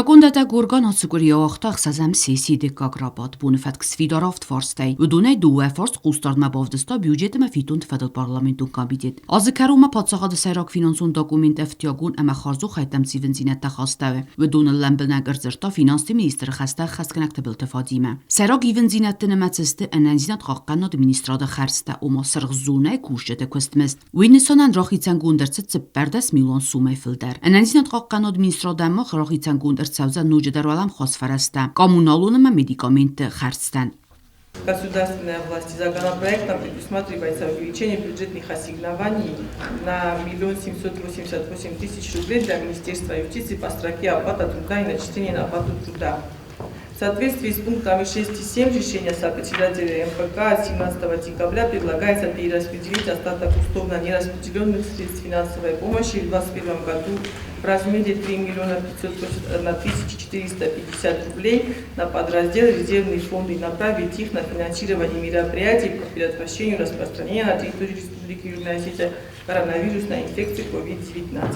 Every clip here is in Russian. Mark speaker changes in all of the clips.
Speaker 1: Գոնդատա գուրգան հացուգուրի օղտաղ սազամ սեսի դեկագրապատ բունըվատ կսվիդարավտ վարստայ վդունայ դուե վարստ կուստարնա բավդստա բյուջետը մը ֆիտունդ ֆեդալ պարլամենտուն կամիտետ ազգարումը պատսաղադը սայրակ ֆինանսուն դոկումենտ էվտյագուն əmə խարզուխ հայտամ ծիվնձինետա խաստավը վդունը լամբնագրձրտա ֆինանսի մինիստրը խաստա խասկնակտը բլտեվադիմը սայրակ իվնձինետը նմացստը անանձինատ խաղկանո դմինիստրադը խարստա ումա սրղզունայ կուշջետը կստմես վիննիսոնան ռոխիցան գունդրցը ծպերդես միլիոն սումայ ֆիլդեր անանձինատ խաղկանո դմինիստրադամը ռոխիցան Государство коммуналунами медикаменты Харстан.
Speaker 2: Государственная власть законопроектом предусматривается увеличение бюджетных ассигнований на 1 788 000 рублей для Министерства юстиции по строке оплата труда и начисления на оплату труда. В соответствии с пунктами 6 и 7 решения сопредседателя МПК от 17 декабря предлагается перераспределить остаток условно нераспределенных средств финансовой помощи в 2021 году в размере 3 581 450 рублей на подраздел резервные фонды и направить их на финансирование мероприятий по предотвращению распространения на территории Республики Южная Осетия коронавирусной инфекции COVID-19.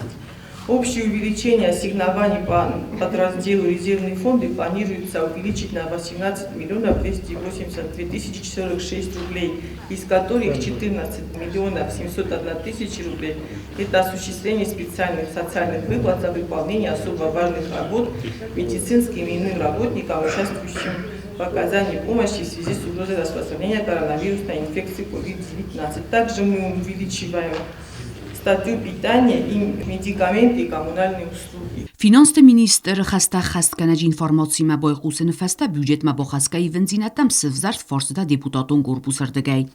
Speaker 2: Общее увеличение ассигнований по подразделу резервные фонды планируется увеличить на 18 282 046 рублей, из которых 14 701 000 рублей – это осуществление специальных социальных выплат за выполнение особо важных работ медицинским и иным работникам, участвующим в оказании помощи в связи с угрозой распространения коронавирусной инфекции COVID-19. Также мы увеличиваем статью питания и медикаменты и коммунальные услуги.
Speaker 1: Ֆինանսը մինիստրը խաստա խաստկանաջ ինֆորմացիա մաբոյխուսը նֆաստա բյուջետ մաբոխասկայի վնձինատամ սվզարտ ֆորսда депутатун корпусар дегай.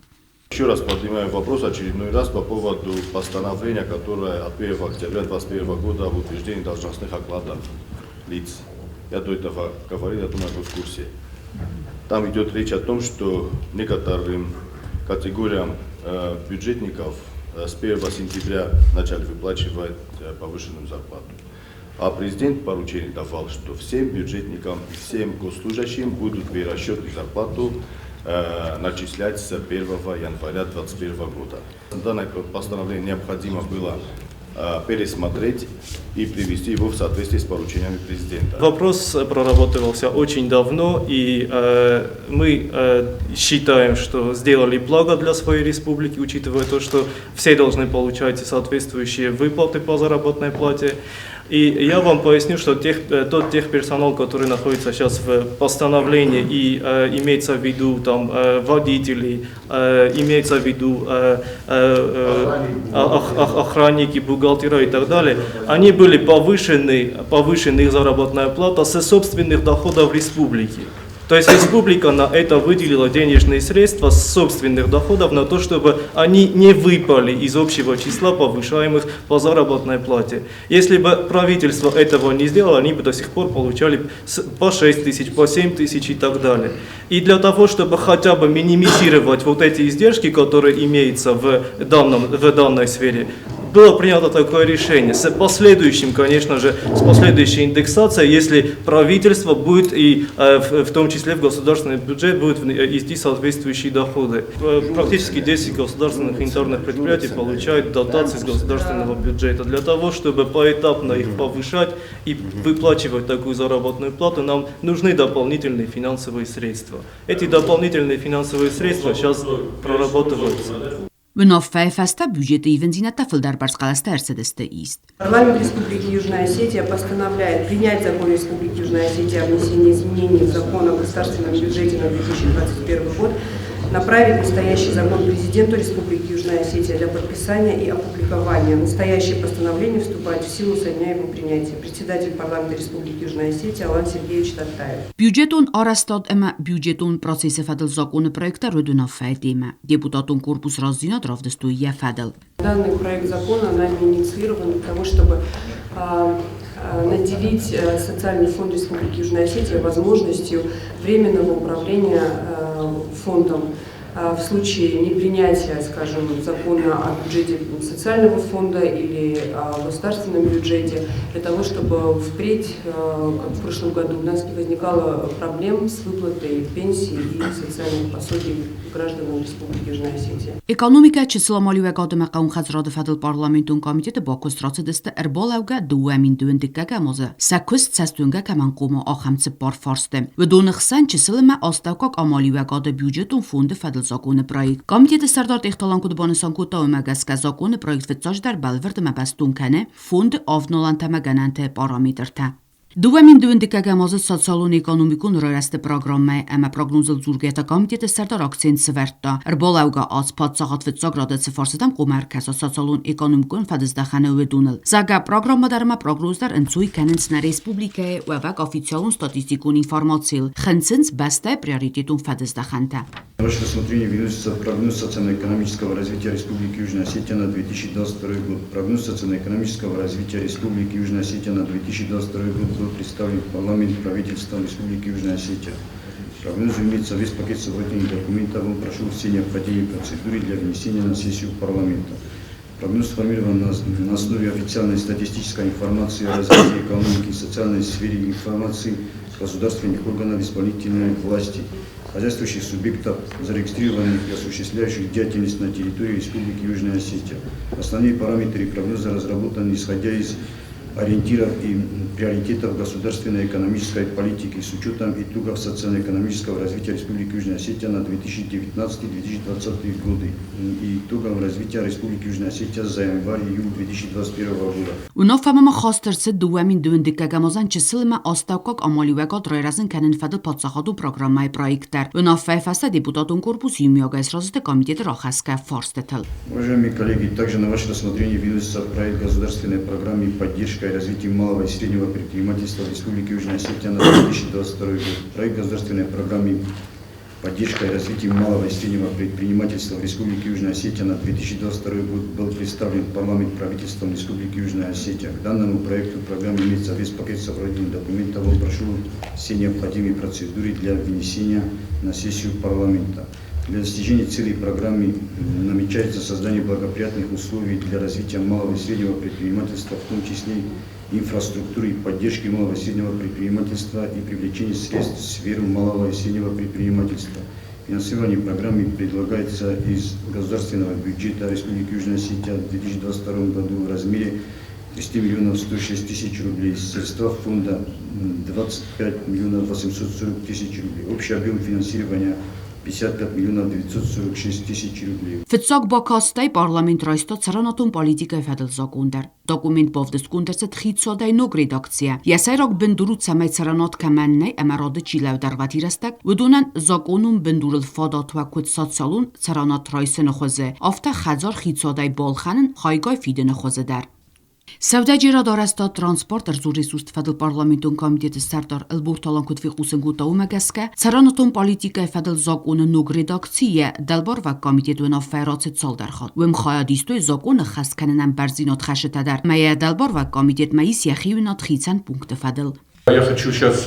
Speaker 3: Еще раз поднимаем вопрос очередной раз по поводу постановления, которое от 1 октября 2021 года об утверждении должностных окладов лиц. Я до этого говорил, я думаю, вы в курсе. Там идет речь о том, что некоторым категориям бюджетников с 1 сентября начали выплачивать повышенную зарплату. А президент поручение давал, что всем бюджетникам и всем госслужащим будут перерасчет зарплату начислять с 1 января 2021 года. Данное постановление необходимо было пересмотреть и привести его в соответствии с поручениями президента.
Speaker 4: Вопрос прорабатывался очень давно, и мы считаем, что сделали благо для своей республики, учитывая то, что все должны получать соответствующие выплаты по заработной плате. И я вам поясню, что тот техперсонал, который находится сейчас в постановлении, и имеется в виду там водители, имеется в виду охранники, бухгалтера и так далее, они были повышены их заработная плата со собственных доходов республики. То есть республика на это выделила денежные средства с собственных доходов на то, чтобы они не выпали из общего числа повышаемых по заработной плате. Если бы правительство этого не сделало, они бы до сих пор получали по 6 тысяч, по 7 тысяч и так далее. И для того, чтобы хотя бы минимизировать вот эти издержки, которые имеются в данной сфере, было принято такое решение с последующим, конечно же, с последующей индексацией, если правительство будет и в том числе в государственный бюджет будет идти соответствующие доходы. Практически 10 государственных интерных предприятий получают дотации с государственного бюджета. Для того, чтобы поэтапно их повышать и выплачивать такую заработную плату, нам нужны дополнительные финансовые средства. Эти дополнительные финансовые средства сейчас прорабатываются.
Speaker 1: Вновь феста бюджета и вензината филдарбарс каластерседесте ист.
Speaker 5: Парламент Республики Южная Осетия постановляет принять закон Республики Южная Осетия о внесении изменений в закон о государственном бюджете на 2021 год, направить настоящий закон президенту Республики Южная Осетия для подписания и опубликования. Настоящее постановление вступает в силу со дня его принятия. Председатель парламента Республики Южная Осетия Алан Сергеевич Таттаев.
Speaker 1: Бюджетун арастад эма бюджетун процессе федал законы проекта Родуна Федима. Депутатун корпус раззина дравдесту я федал.
Speaker 5: Данный проект закона нами инициирован для того, чтобы наделить социальный фонд Республики Южная Осетия возможностью временного управления фондом. В случае непринятия, скажем, закона о бюджете социального фонда или о государственном бюджете, для того, чтобы впредь, как в прошлом году, у нас не возникало проблем с выплатой пенсий и социальных пособий гражданам Республики Южная Осетия.
Speaker 1: Էկոնոմիկա չսլոմալու է կադմը կաունխած ռադը պարլամենտուն կոմիտետը բակոստրացը դստը էրբոլավգա դուամին դունդիկա կամոզը սակուս ցաստունգա կամանկոմը ախամցը պարֆարստը վդոնխսան չսլմա աստակակ ամալու է կադը բյուջետուն ֆոնդը ֆադլզակոնը պրոյեկտ կոմիտետը սարդար տեխնոլոգու բոնուսանկուտա մագասկա զակոնը պրոյեկտ վծաժդար բալվերդը մաբաստունքանը ֆոնդ ավնոլանտամագանան테 պարամետրտա Դուամին դունդիկագամոզը սոցիալուն էկոնոմիկուն ռորաստը պրոգրամը ամա պրոգնոզել զուրգետա կոմիտետը սարդար ակցենտ սվերտա Էրբոլավգա ացփած ծաղատվեցող ռադացը ֆորսետամ կոմարկասա սոցիալուն էկոնոմիկուն ֆադզդախանը ուեդունել Զագա պրոգրամը դարմա պրոգնոզդար ընծույ կանենցնա ռեսպուբլիկայի ուավակ օֆիցիալուն ստատիստիկուն ինֆորմացիլ խնցնց բաստա приоритетун фадздаханта
Speaker 6: На ваше рассмотрение выносится прогноз социально-экономического развития Республики Южная Осетия на 2022 год. Прогноз социально-экономического развития Республики Южная Осетия на 2022 год был представлен в парламент правительством Республики Южная Осетия. Прогноз имеется весь пакет собрательных документов, он прошел все необходимые процедуры для внесения на сессию парламента. Прогноз сформирован на основе официальной статистической информации о развитии экономики и социальной сфере информации государственных органов исполнительной власти, хозяйствующих субъектов, зарегистрированных и осуществляющих деятельность на территории Республики Южная Осетия. Основные параметры прогноза разработаны исходя из ориентиров и приоритетов государственной экономической политики с учетом итогов социально-экономического развития Республики Южная Осетия на 2019-2020 годы и итогов развития Республики Южная Осетия за январь-июль 2021 года.
Speaker 1: Ունոֆամը խոստերցը դուամին դունդիկագամոզան չսլմա աստակակ ամալուակատ ռերազն կանեն ֆադը պատսախադու պրոգրամայի պրոյեկտար Ունոֆայֆասա депутатун корпус Юмиогайс разыты комитет Рохаска Форстетел.
Speaker 6: Уважаемые коллеги, также на ваше рассмотрение выносится проект государственной программы поддержка и развития малого и среднего предпринимательства в Республике Южная Осетия на 2022 год. Проект государственной программы поддержка и развитие малого и среднего предпринимательства в Республике Южная Осетия на 2022 год был представлен в парламент правительством Республики Южная Осетия. К данному проекту программы имеется весь пакет собрательных документов, он прошел все необходимые процедуры для внесения на сессию парламента. Для достижения целей программы намечается создание благоприятных условий для развития малого и среднего предпринимательства, в том числе инфраструктуры и поддержки малого и среднего предпринимательства и привлечения средств в сферу малого и среднего предпринимательства. Финансирование программы предлагается из государственного бюджета Республики Южная Осетия в 2022 году в размере 300 миллионов 106 тысяч рублей, средства фонда 25 миллионов 840 тысяч рублей. Общий объем финансирования 55 миллионов 946 тысяч рублей.
Speaker 1: Ֆծակ բակաստայ պարլամենտ ռայստո ցրանատուն պոլիտիկայ ֆադլզակունդար դոկումենտ բովդսկունդերցը թխիցոդայ նոգ ռեդակցիա Յասայրոկ բնդուրուց սամայ ցրանոտ կամաննայ ամարոդը չիլավ դարվատիրաստակ վդունան զակոնուն բնդուրել ֆադատվա կուտ սոցիալուն ցրանոտ ռայսը նխոզե ավտա խազար խիցոդայ բոլխանն խայգայ ֆիդը նխոզե դար Սավդաջիրա դարաստա տրանսպորտ ռեսուրս ֆադլ պարլամենտուն կոմիտետը սարտար Էլբուրտալան կուտվի խուսնգուտա ումագասկա ցարանոտուն պոլիտիկայ ֆադլ զակոնը նոգ ռեդակցիա դալբորվա կոմիտետուն աֆայրոցը ցոլդարխոտ Վեմ խայադիստոյ զակոնը խասկանան բարձինոտ խաշտադար մայա դալբորվա կոմիտետ մայիս яхիունոտ խիցան пункты фадл
Speaker 7: Я хочу сейчас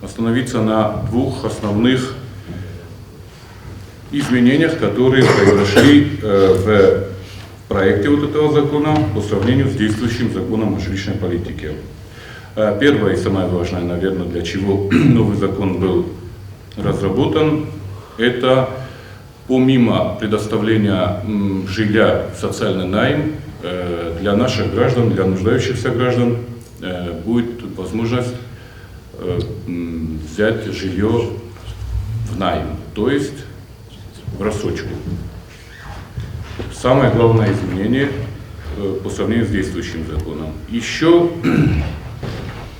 Speaker 7: остановиться на двух основных изменениях, которые произошли в проекте вот этого закона по сравнению с действующим законом о жилищной политике. Первое и самое важное, наверное, для чего новый закон был разработан, это помимо предоставления жилья в социальный найм для наших граждан, для нуждающихся граждан, будет возможность взять жилье в найм, то есть в рассрочку. Самое главное изменение по сравнению с действующим законом. Еще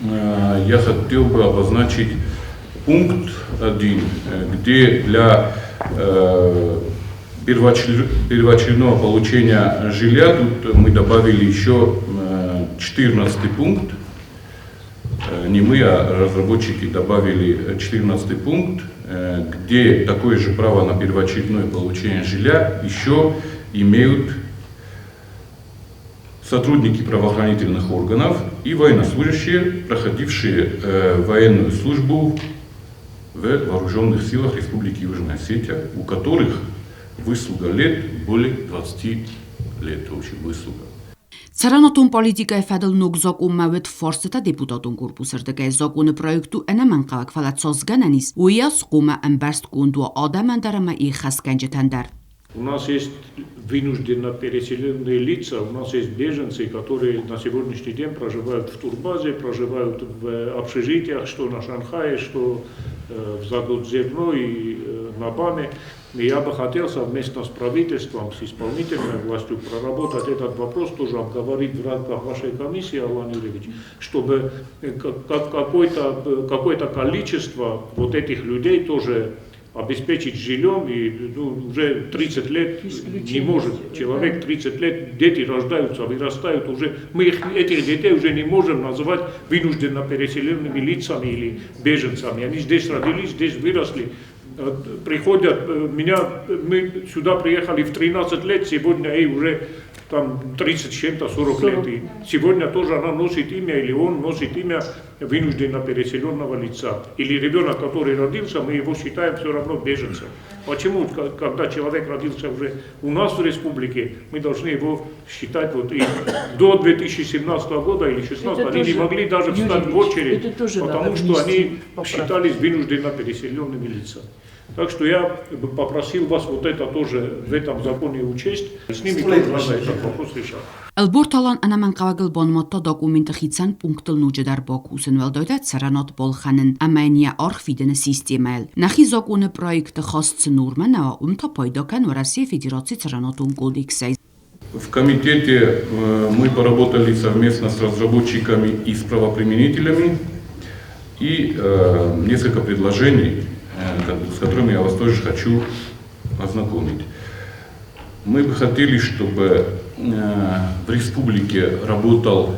Speaker 7: я хотел бы обозначить пункт 1, где для первоочередного получения жилья тут мы добавили еще 14 пункт. Не мы, а разработчики добавили 14 пункт, где такое же право на первоочередное получение жилья еще имеют сотрудники правоохранительных органов и военнослужащие, проходившие военную службу в вооруженных силах Республики Южная Осетия, у которых выслуга лет более 20 лет, общая выслуга.
Speaker 1: Ցարանոթուն պոլիտիկայի ֆեդլնուկ զոկում մավետ ֆորսետա դեպուտատուն կուրպուսր դգայ զոկունը պրոյեկտու ընաման կավակվալացոս գանանիս ուիաս կումը ըմբերստ կունդու ադամանդարամա ի խասկանջետանդար.
Speaker 8: У нас есть вынужденно переселенные лица, у нас есть беженцы, которые на сегодняшний день проживают в турбазе, проживают в общежитиях, что на Шанхае, что в Загудзерно и на Баме. И я бы хотел совместно с правительством, с исполнительной властью проработать этот вопрос, тоже обговорить в рамках вашей комиссии, Алан Юрьевич, чтобы какое-то количество вот этих людей тоже обеспечить жильем, и уже 30 лет не может человек, 30 лет дети рождаются, вырастают уже, мы этих детей уже не можем называть вынужденно переселенными лицами или беженцами, они здесь родились, здесь выросли, приходят, мы сюда приехали в 13 лет, сегодня ей уже там 30 с чем-то, 40 лет. И сегодня тоже она носит имя, или он носит имя вынужденно переселенного лица. Или ребенок, который родился, мы его считаем все равно беженцем. Почему, когда человек родился уже у нас в республике, мы должны его считать вот и до 2017 года или 2016 они не могли даже встать в очередь, потому что они считались вынужденно переселенными лицами. Так что я попросил вас вот это тоже в этом законе учесть. С ними тоже надо этот вопрос решать.
Speaker 1: Elbortalan anaman qavagil bonmotta dokumenti xitsan punktul nujedar Bakusin veldoydat saranot bolxanin amania arxvidene sistemel. Naxi zakone проекты хасцы нормана умта пайдакен в России Федерации Царанотун кодекса.
Speaker 7: В комитете мы поработали совместно с разработчиками и с правоприменителями, и несколько предложений, с которыми я вас тоже хочу ознакомить. Мы бы хотели, чтобы в республике работал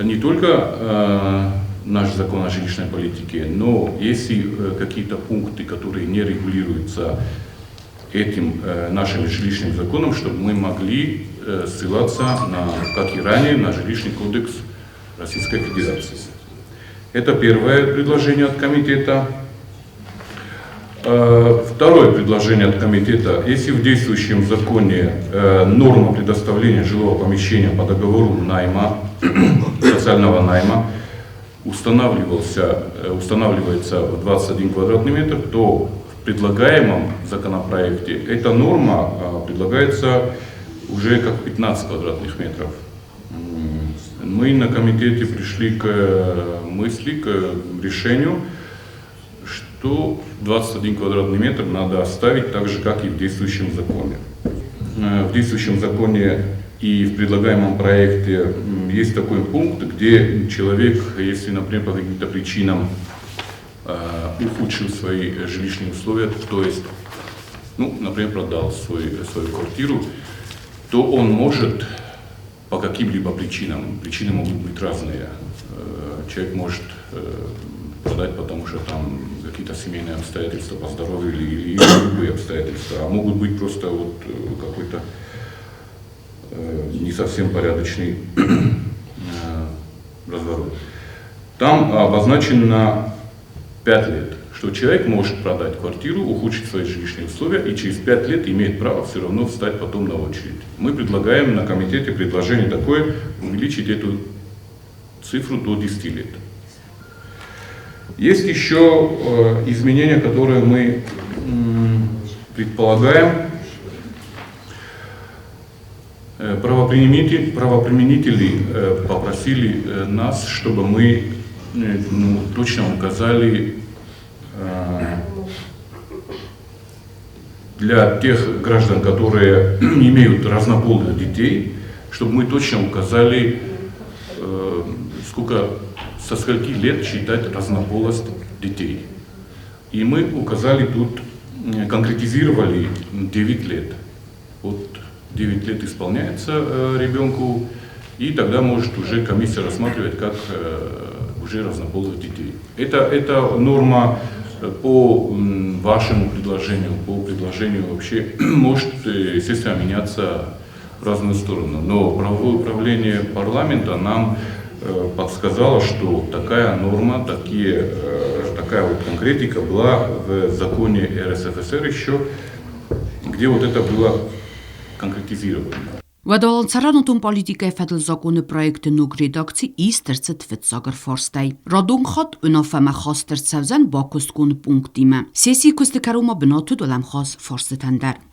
Speaker 7: не только наш закон о жилищной политике, но есть и какие-то пункты, которые не регулируются этим нашим жилищным законом, чтобы мы могли ссылаться, как и ранее, на жилищный кодекс Российской Федерации. Это первое предложение от комитета. Второе предложение от комитета. Если в действующем законе норма предоставления жилого помещения по договору найма, социального найма, устанавливается в 21 квадратный метр, то в предлагаемом законопроекте эта норма предлагается уже как 15 квадратных метров. Мы на комитете пришли к мысли, к решению, что 21 квадратный метр надо оставить так же, как и в действующем законе. В действующем законе и в предлагаемом проекте есть такой пункт, где человек, если, например, по каким-то причинам ухудшил свои жилищные условия, то есть, например, продал свою квартиру, то он может по каким-либо причинам, причины могут быть разные, человек может продать, потому что там какие-то семейные обстоятельства по здоровью или любые обстоятельства, а могут быть просто вот какой-то не совсем порядочный разворот. Там обозначено 5 лет, что человек может продать квартиру, ухудшить свои жилищные условия и через 5 лет имеет право все равно встать потом на очередь. Мы предлагаем на комитете предложение такое, увеличить эту цифру до 10 лет. Есть еще изменения, которые мы предполагаем. Правоприменители попросили нас, чтобы мы точно указали для тех граждан, которые имеют разнополых детей, чтобы мы точно указали, со скольки лет считать разнополость детей. И мы указали тут, конкретизировали 9 лет. Вот 9 лет исполняется ребенку, и тогда может уже комиссия рассматривать как уже разнополых детей. Это норма по вашему предложению, по предложению вообще может, естественно, меняться в разную сторону. Но правовое управление парламента нам подсказало, что такая норма, такая такая вот конкретика была в законе РСФСР еще, где вот это было конкретизировано.
Speaker 1: Վեդալանցարանուտուն պոլիտիկայի ֆեդլզակոնը պրոյեկտը նուկ ռեդակցի իստերցը թվեցագր ֆորստայ։ Ռադուն խատ ունոֆեմա խաստեր ծավզան բակուստ կուն պունկտիմը։ Սեսի կուստը կարումա բնատու դոլամ խաս ֆորստը տանդար։